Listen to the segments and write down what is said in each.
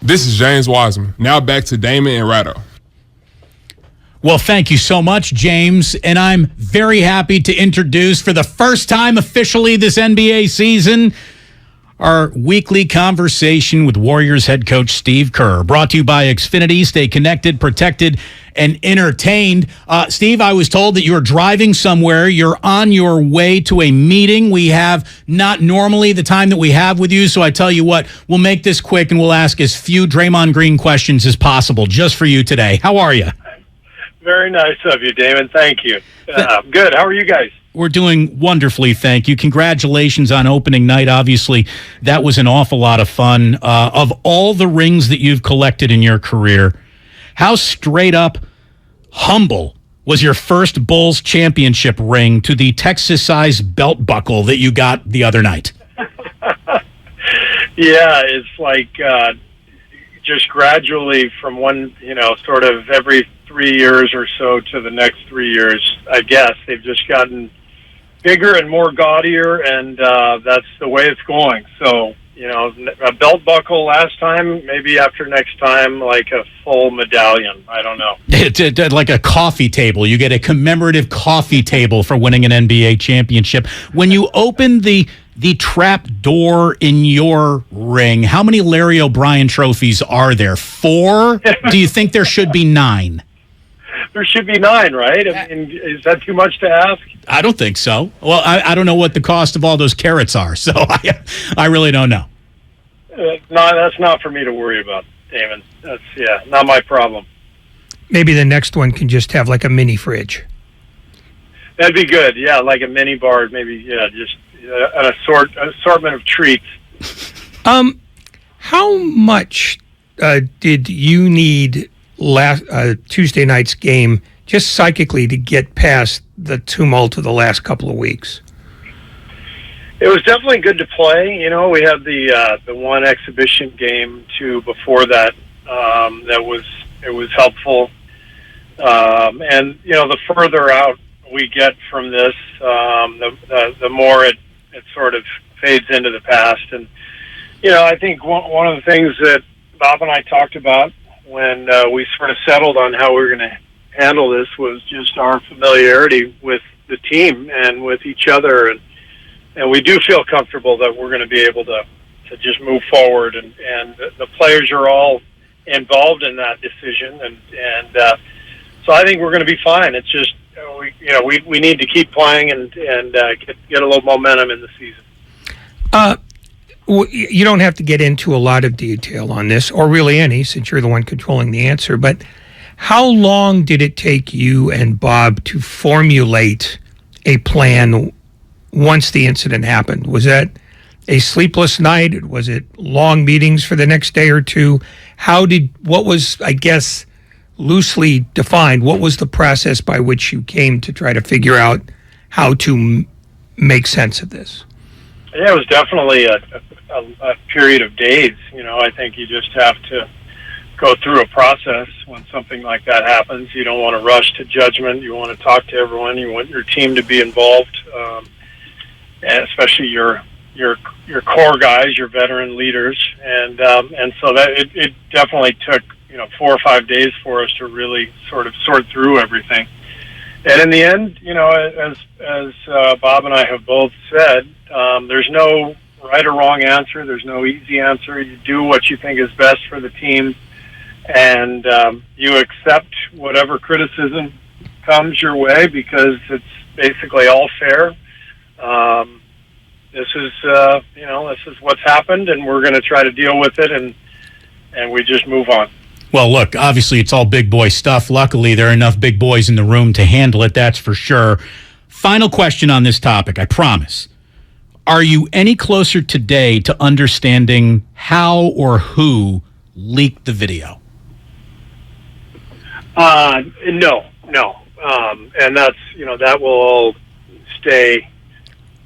This is James Wiseman. Now back to Damon and Ratto. Well, thank you so much, James. And I'm very happy to introduce, for the first time officially this NBA season, our weekly conversation with Warriors head coach Steve Kerr. Brought to you by Xfinity. Stay connected, protected, and entertained. Steve, I was told that you're driving somewhere. You're on your way to a meeting. We have not normally the time that we have with you, so I tell you what, we'll make this quick and we'll ask as few Draymond Green questions as possible just for you today. How are you? Very nice of you, Damon. Thank you. Good. How are you guys? We're doing wonderfully, thank you. Congratulations on opening night. Obviously, that was an awful lot of fun. Of all the rings that you've collected in your career, how straight up humble was your first Bulls championship ring to the Texas-sized belt buckle that you got the other night? Yeah, it's like just gradually from one, sort of every 3 years or so to the next 3 years, I guess. They've just gotten bigger and more gaudier, and that's the way it's going. So, a belt buckle last time, maybe after next time, like a full medallion. I don't know. It's like a coffee table. You get a commemorative coffee table for winning an NBA championship. When you open the trap door in your ring, how many Larry O'Brien trophies are there? 4? Do you think there should be 9? There should be 9, right? I mean, is that too much to ask? I don't think so. Well, I don't know what the cost of all those carrots are, so I really don't know. No, that's not for me to worry about, Damon. That's, not my problem. Maybe the next one can just have like a mini fridge. That'd be good, yeah, like a mini bar, maybe, just an assortment of treats. How much did you need last Tuesday night's game just psychically to get past the tumult of the last couple of weeks? It was definitely good to play. We had the one exhibition game too before that. It was helpful. And the further out we get from this, the more it sort of fades into the past. And I think one of the things that Bob and I talked about when we sort of settled on how we were going to handle this was just our familiarity with the team and with each other, and we do feel comfortable that we're going to be able to just move forward, and the players are all involved in that decision, and so I think we're going to be fine. It's just we need to keep playing and get a little momentum in the season. You don't have to get into a lot of detail on this, or really any, since you're the one controlling the answer, but how long did it take you and Bob to formulate a plan once the incident happened? Was that a sleepless night? Was it long meetings for the next day or two? What was, I guess, loosely defined, what was the process by which you came to try to figure out how to make sense of this? Yeah, it was definitely a period of days. I think you just have to go through a process when something like that happens. You don't want to rush to judgment. You want to talk to everyone. You want your team to be involved, and especially your core guys, your veteran leaders, and so that it definitely took 4 or 5 days for us to really sort of sort through everything. And in the end, as Bob and I have both said, there's no right or wrong answer. There's no easy answer. You do what you think is best for the team, and you accept whatever criticism comes your way because it's basically all fair. This is what's happened, and we're going to try to deal with it, and we just move on. Well, look, obviously it's all big boy stuff. Luckily, there are enough big boys in the room to handle it, that's for sure. Final question on this topic, I promise. Are you any closer today to understanding how or who leaked the video? No. And that's, that will all stay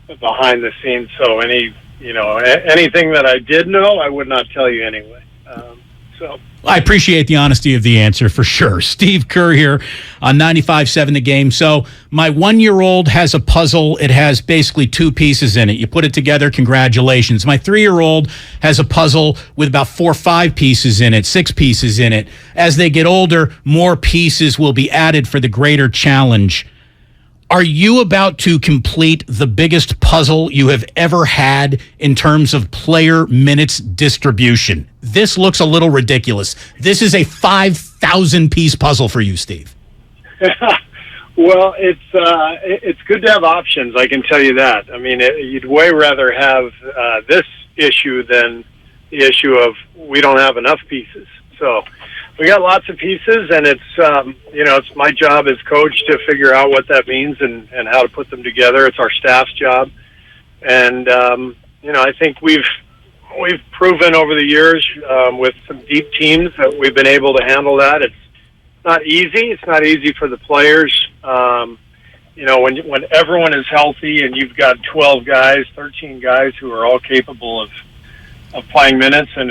behind the scenes. So anything that I did know, I would not tell you anyway. So. I appreciate the honesty of the answer for sure. Steve Kerr here on 95.7 The Game. So my 1-year-old has a puzzle. It has basically 2 pieces in it. You put it together, congratulations. My 3-year-old has a puzzle with about 4 or 5 pieces in it, 6 pieces in it. As they get older, more pieces will be added for the greater challenge. Are you about to complete the biggest puzzle you have ever had in terms of player minutes distribution? This looks a little ridiculous. This is a 5,000-piece puzzle for you, Steve. Well, it's good to have options, I can tell you that. I mean, you'd way rather have this issue than the issue of we don't have enough pieces. So we got lots of pieces, and it's it's my job as coach to figure out what that means and how to put them together. It's our staff's job, and I think we've proven over the years with some deep teams that we've been able to handle that. It's not easy. It's not easy for the players. When everyone is healthy and you've got 12 guys, 13 guys who are all capable of playing minutes and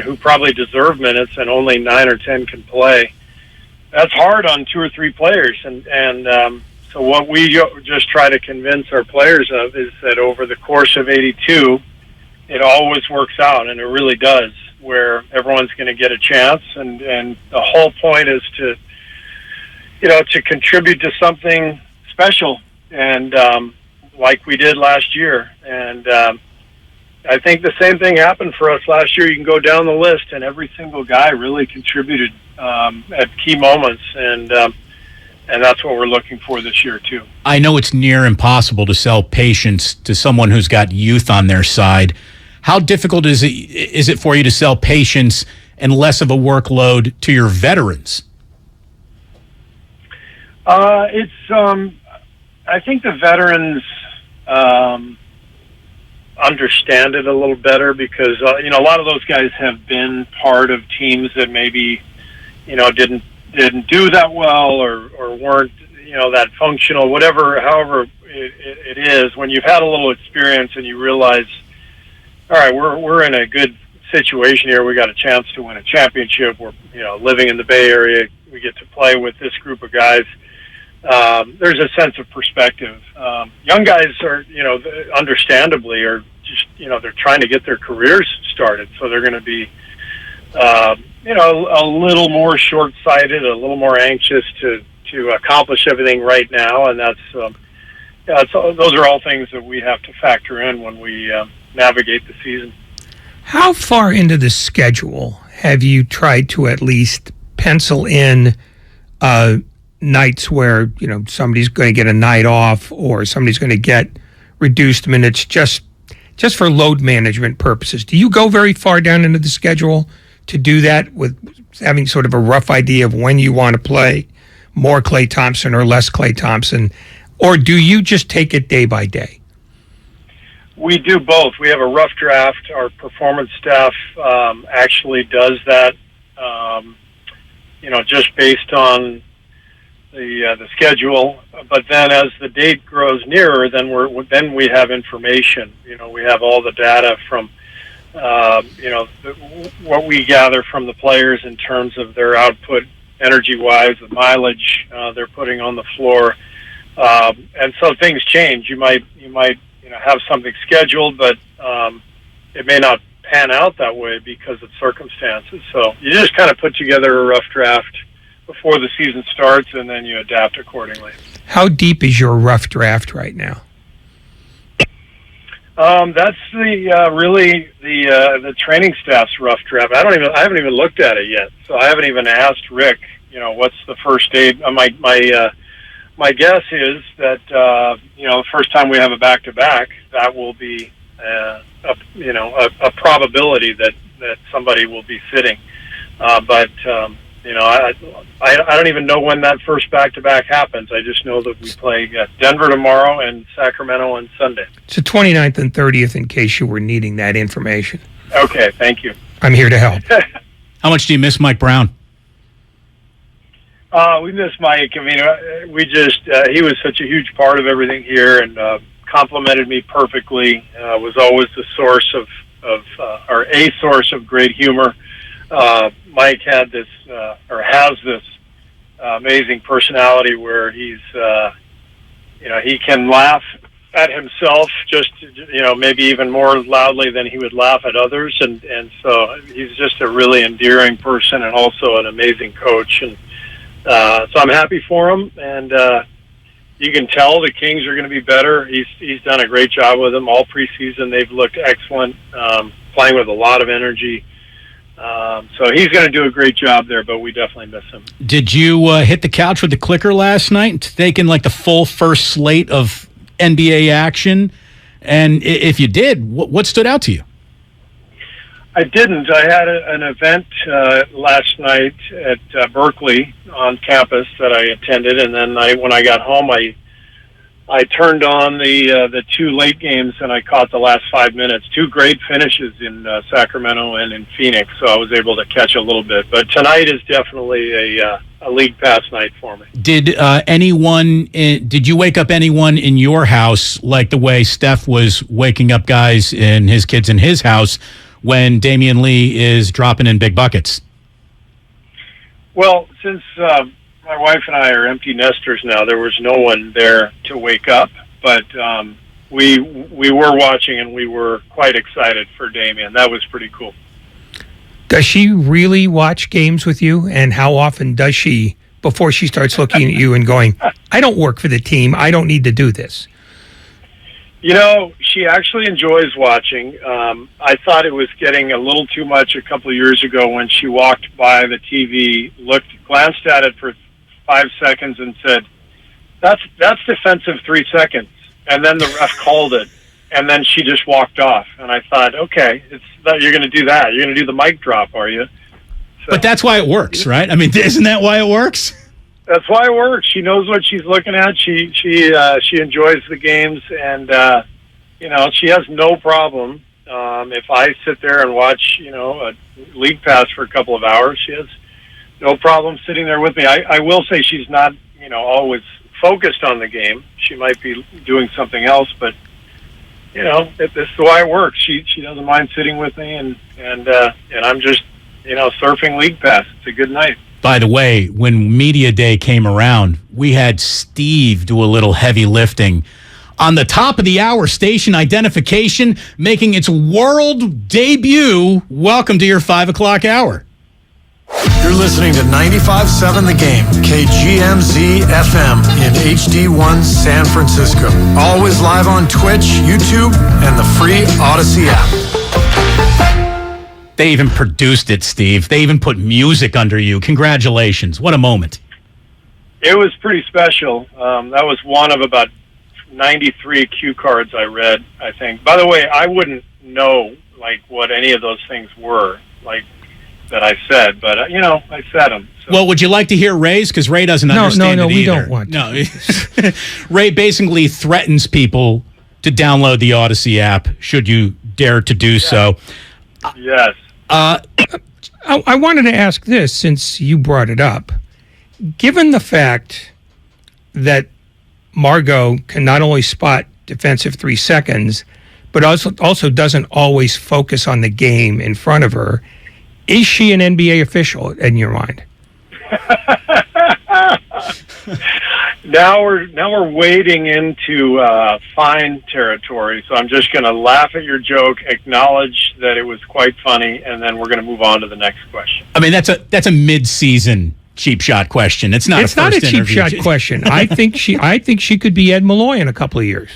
who probably deserve minutes, and only 9 or 10 can play. That's hard on 2 or 3 players, and so what we just try to convince our players of is that over the course of 82, it always works out, and it really does, where everyone's going to get a chance, and the whole point is to contribute to something special, and like we did last year, and I think the same thing happened for us last year. You can go down the list, and every single guy really contributed at key moments, and that's what we're looking for this year too. I know it's near impossible to sell patience to someone who's got youth on their side. How difficult is it for you to sell patience and less of a workload to your veterans? I think the veterans understand it a little better because a lot of those guys have been part of teams that maybe didn't do that well or weren't that functional, however it is. When you've had a little experience and you realize, all right, we're in a good situation here, we got a chance to win a championship, we're living in the Bay Area, we get to play with this group of guys. There's a sense of perspective. Young guys are, understandably, are just, they're trying to get their careers started, so they're going to be, a little more short-sighted, a little more anxious to accomplish everything right now, and those are all things that we have to factor in when we navigate the season. How far into the schedule have you tried to at least pencil in nights where somebody's going to get a night off or somebody's going to get reduced minutes just for load management purposes? Do you go very far down into the schedule to do that, with having sort of a rough idea of when you want to play more Klay Thompson or less Klay Thompson, or do you just take it day by day? We do both. We have a rough draft. Our performance staff actually does that, just based on the schedule. But then as the date grows nearer, then we have information. We have all the data from what we gather from the players in terms of their output, energy-wise, the mileage they're putting on the floor, and so things change. You might have something scheduled, but it may not pan out that way because of circumstances. So you just kind of put together a rough draft before the season starts, and then you adapt accordingly. How deep is your rough draft right now? That's the training staff's rough draft. I haven't even looked at it yet, so I haven't even asked Rick. What's the first date? My guess is that the first time we have a back-to-back, that will be a probability that somebody will be sitting. But I don't even know when that first back-to-back happens. I just know that we play Denver tomorrow and Sacramento on Sunday. It's the 29th and 30th, in case you were needing that information. Okay, thank you. I'm here to help. How much do you miss Mike Brown? We miss Mike. I mean, he was such a huge part of everything here, and complimented me perfectly. Was always the source of great humor. Mike had this or has this amazing personality where he's he can laugh at himself just maybe even more loudly than he would laugh at others, and so he's just a really endearing person and also an amazing coach, and so I'm happy for him, and you can tell the Kings are going to be better. He's done a great job with them all preseason. They've looked excellent, playing with a lot of energy. So he's going to do a great job there, but we definitely miss him. Did you hit the couch with the clicker last night, taking like the full first slate of NBA action? And if you did, what stood out to you? I didn't. I had an event last night at Berkeley on campus that I attended, and then when I got home, I turned on the two late games, and I caught the last 5 minutes. Two great finishes in Sacramento and in Phoenix, so I was able to catch a little bit. But tonight is definitely a league pass night for me. Did you wake up anyone in your house like the way Steph was waking up guys and his kids in his house when Damian Lee is dropping in big buckets? Well, since my wife and I are empty nesters now, there was no one there to wake up, but we were watching, and we were quite excited for Damian. That was pretty cool. Does she really watch games with you, and how often does she, before she starts looking at you and going, I don't work for the team, I don't need to do this? She actually enjoys watching. I thought it was getting a little too much a couple of years ago when she walked by the TV, glanced at it for 5 seconds and said, that's defensive 3 seconds. And then the ref called it, and then she just walked off. And I thought, okay, you're going to do that. You're going to do the mic drop, are you? So, but that's why it works, right? I mean, isn't that why it works? That's why it works. She knows what she's looking at. She enjoys the games, and she has no problem. If I sit there and watch, a league pass for a couple of hours, she has no problem sitting there with me. I will say she's not, always focused on the game. She might be doing something else, but this is the way it works. She doesn't mind sitting with me, and I'm just surfing league pass. It's a good night. By the way, when Media Day came around, we had Steve do a little heavy lifting on the top of the hour station identification, making its world debut. Welcome to your 5 o'clock hour. You're listening to 95.7 The Game, KGMZ FM in HD1 San Francisco. Always live on Twitch, YouTube, and the free Odyssey app. They even produced it, Steve. They even put music under you. Congratulations. What a moment. It was pretty special. That was one of about 93 cue cards I read, I think. By the way, I wouldn't know, what any of those things were, that I said, but, I said them. So. Well, would you like to hear Ray's? Because Ray doesn't understand it either. No, we don't want to. No. Ray basically threatens people to download the Odyssey app, should you dare to do so. Yes. I wanted to ask this, since you brought it up. Given the fact that Margot can not only spot defensive 3 seconds, but also doesn't always focus on the game in front of her, is she an NBA official in your mind? Now we're wading into fine territory, so I'm just going to laugh at your joke, acknowledge that it was quite funny, and then we're going to move on to the next question. I mean, that's a mid-season cheap shot question. It's not a cheap shot question. I think she could be Ed Malloy in a couple of years.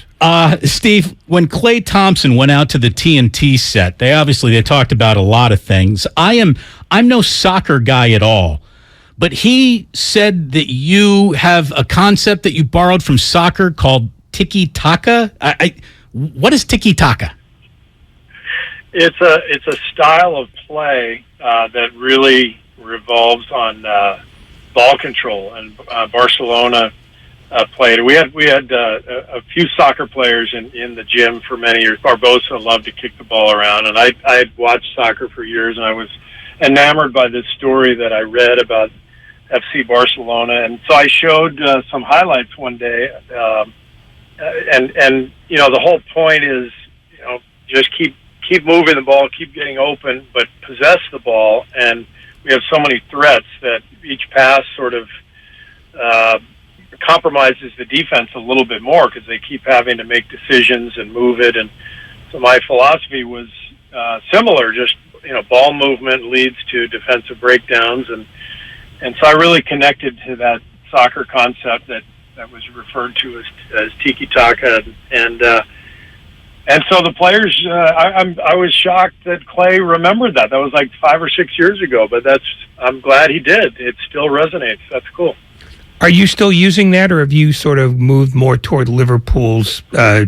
Steve, when Klay Thompson went out to the TNT set, they talked about a lot of things. I'm no soccer guy at all. But he said that you have a concept that you borrowed from soccer called tiki-taka. What is tiki-taka? It's a style of play that really revolves on ball control, and Barcelona played. We had a few soccer players in the gym for many years. Barbosa loved to kick the ball around, and I had watched soccer for years, and I was enamored by this story that I read about FC Barcelona, and so I showed some highlights one day, and the whole point is just keep keep moving the ball, keep getting open, but possess the ball. And we have so many threats that each pass sort of compromises the defense a little bit more because they keep having to make decisions and move it. And so my philosophy was similar, just, ball movement leads to defensive breakdowns. And so I really connected to that soccer concept that was referred to as tiki-taka. And so the players, I was shocked that Clay remembered that. That was like 5 or 6 years ago, but I'm glad he did. It still resonates. That's cool. Are you still using that, or have you sort of moved more toward Liverpool's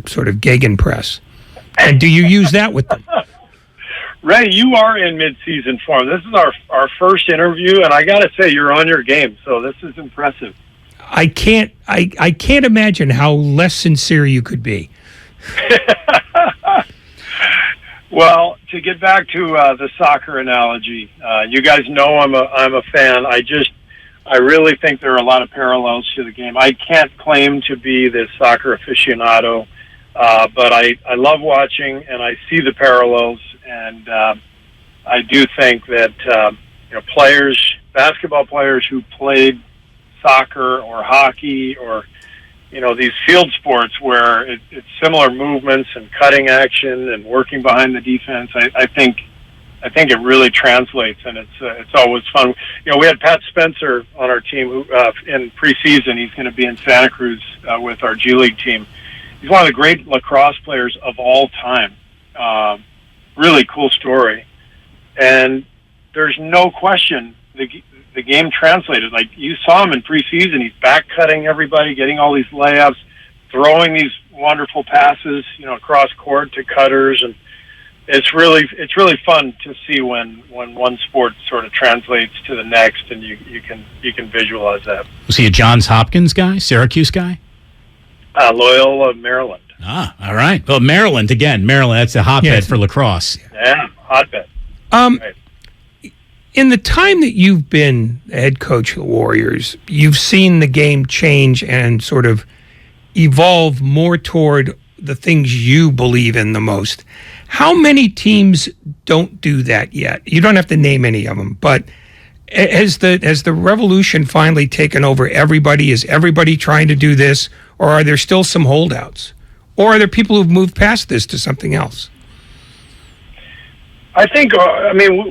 sort of gegenpress? And do you use that with them? Ray, you are in mid-season form. This is our first interview, and I got to say, you're on your game, so this is impressive. I can't imagine how less sincere you could be. Well, to get back to the soccer analogy, you guys know I'm a fan. I really think there are a lot of parallels to the game. I can't claim to be the soccer aficionado, but I love watching, and I see the parallels, and I do think that basketball players who played soccer or hockey or these field sports where it's similar movements and cutting action and working behind the defense. I think it really translates, and it's always fun. We had Pat Spencer on our team who in preseason. He's going to be in Santa Cruz with our G League team. He's one of the great lacrosse players of all time. Really cool story, and there's no question the game translated. Like, you saw him in preseason, he's back cutting everybody, getting all these layups, throwing these wonderful passes, across court to cutters, and it's really fun to see when one sport sort of translates to the next, and you can visualize that. Was he a Johns Hopkins guy, Syracuse guy? Loyola, Maryland. Ah, all right. Well, Maryland, that's a hotbed for lacrosse. Yeah, hotbed. Right. In the time that you've been head coach of the Warriors, you've seen the game change and sort of evolve more toward the things you believe in the most. How many teams don't do that yet? You don't have to name any of them, but has the revolution finally taken over everybody? Is everybody trying to do this, or are there still some holdouts? Or are there people who've moved past this to something else? I think,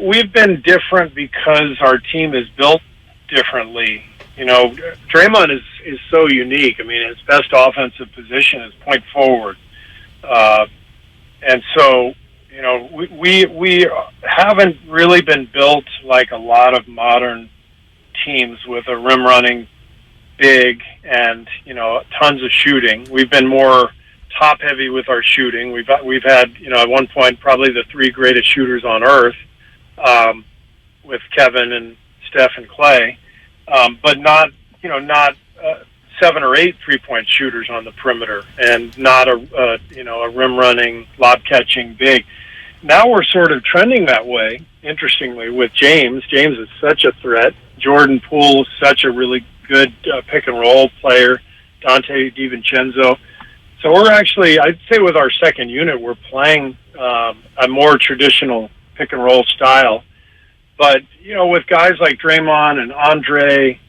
we've been different because our team is built differently. Draymond is so unique. His best offensive position is point forward. And so, we haven't really been built like a lot of modern teams with a rim running big and, tons of shooting. We've been more top heavy with our shooting. We've had, at one point, probably the 3 greatest shooters on earth, with Kevin and Steph and Clay, but not 7 or 8 three-point shooters on the perimeter, and not a rim running, lob catching big. Now we're sort of trending that way. Interestingly, with James is such a threat. Jordan Poole is such a really good pick and roll player. Dante DiVincenzo. So we're actually, I'd say with our second unit, we're playing a more traditional pick and roll style. But, with guys like Draymond and Andre,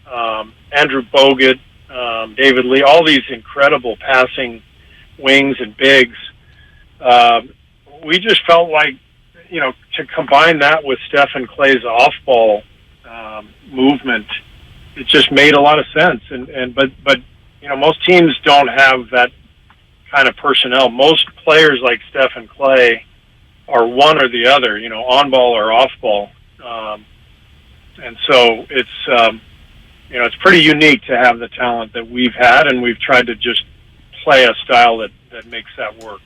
Andrew Bogut, David Lee, all these incredible passing wings and bigs, we just felt like, to combine that with Steph and Clay's off-ball movement, it just made a lot of sense. But most teams don't have that kind of personnel. Most players like Steph and Clay are one or the other, on ball or off ball. And so it's pretty unique to have the talent that we've had, and we've tried to just play a style that makes that work.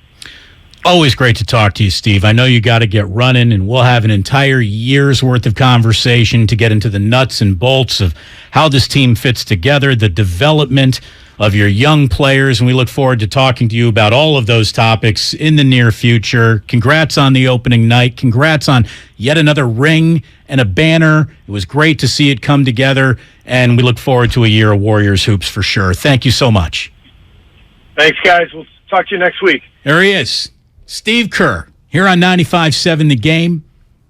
Always great to talk to you, Steve. I know you got to get running, and we'll have an entire year's worth of conversation to get into the nuts and bolts of how this team fits together, the development of your young players, and we look forward to talking to you about all of those topics in the near future. Congrats on the opening night. Congrats on yet another ring and a banner. It was great to see it come together, and we look forward to a year of Warriors hoops for sure. Thank you so much. Thanks, guys. We'll talk to you next week. There he is, Steve Kerr. here on 95.7 The Game.